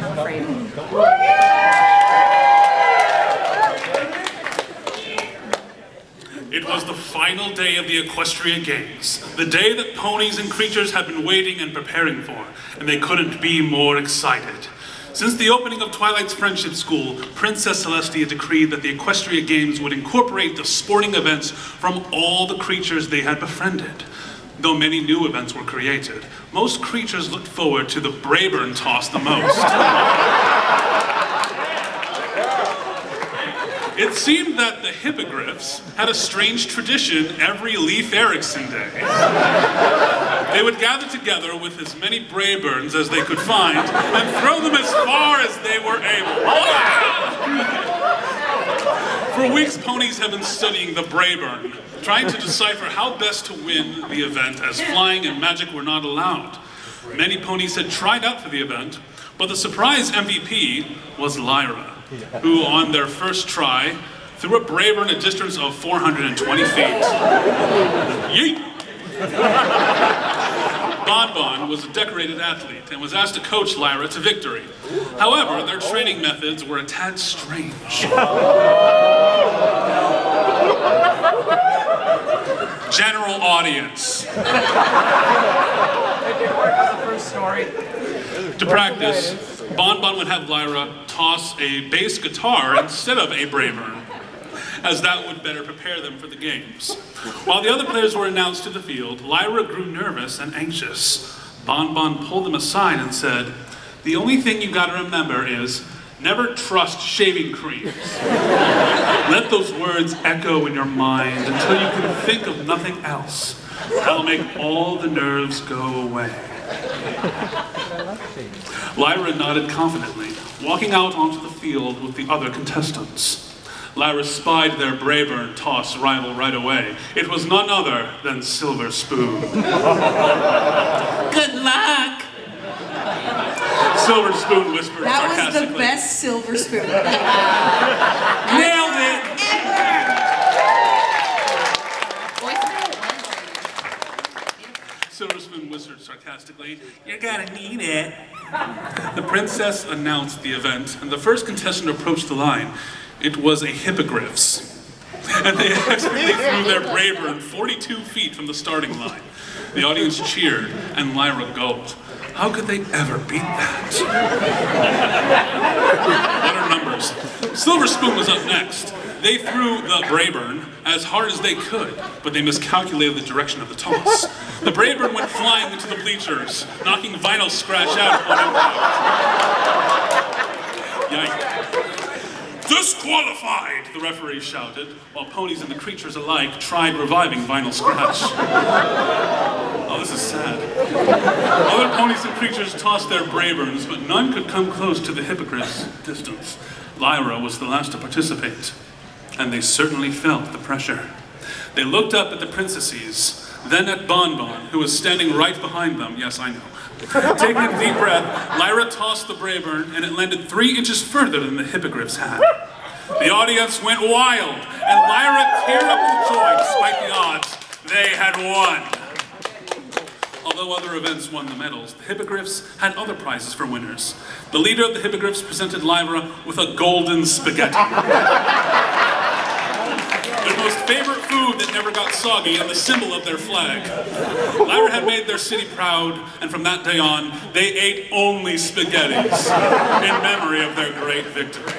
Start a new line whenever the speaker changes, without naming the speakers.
I'm afraid.
It was the final day of the Equestria Games, the day that ponies and creatures had been waiting and preparing for, and they couldn't be more excited. Since the opening of Twilight's Friendship School, Princess Celestia decreed that the Equestria Games would incorporate the sporting events from all the creatures they had befriended. Though many new events were created, most creatures looked forward to the Brayburn toss the most. It seemed that the hippogriffs had a strange tradition every Leif Erikson Day. They would gather together with as many Brayburns as they could find and throw them as far as they were able. For weeks, ponies have been studying the Brayburn, trying to decipher how best to win the event, as flying and magic were not allowed. Many ponies had tried out for the event, but the surprise MVP was Lyra, who on their first try threw a Brayburn a distance of 420 feet. Yeet! Bonbon was a decorated athlete and was asked to coach Lyra to victory. However, their training methods were a tad strange. General audience. To practice, Bonbon would have Lyra toss a bass guitar instead of a Brayburn, as that would better prepare them for the games. While the other players were announced to the field, Lyra grew nervous and anxious. Bonbon pulled them aside and said, "The only thing you gotta remember is, never trust shaving creams. Let those words echo in your mind until you can think of nothing else. That'll make all the nerves go away." Lyra nodded confidently, walking out onto the field with the other contestants. Lyra spied their Brayburn toss rival right away. It was none other than Silver Spoon.
Good luck!
Silver Spoon whispered sarcastically.
That was the best Silver Spoon.
Nailed it!
Silver Spoon whispered sarcastically, "You're gonna need it." The princess announced the event, and the first contestant approached the line. It was a hippogriffs, and they accidentally threw their Brayburn 42 feet from the starting line. The audience cheered, and Lyra gulped. How could they ever beat that? What are numbers? Silver Spoon was up next. They threw the Brayburn as hard as they could, but they miscalculated the direction of the toss. The Brayburn went flying into the bleachers, knocking Vinyl Scratch out upon impact. Yikes. Disqualified, the referee shouted, while ponies and the creatures alike tried reviving Vinyl Scratch. Oh, this is sad. Other ponies and creatures tossed their Brayburns, but none could come close to the hippogriff's distance. Lyra was the last to participate, and they certainly felt the pressure. They looked up at the princesses, then at Bonbon, who was standing right behind them. Yes, I know. Taking a deep breath, Lyra tossed the Brayburn, and it landed 3 inches further than the hippogriffs had. The audience went wild, and Lyra teared up with joy despite the odds. They had won. Although other events won the medals, the hippogriffs had other prizes for winners. The leader of the hippogriffs presented Lyra with a golden spaghetti. Their most favorite food that never got soggy and the symbol of their flag. Lyra had made their city proud, and from that day on, they ate only spaghettis in memory of their great victory.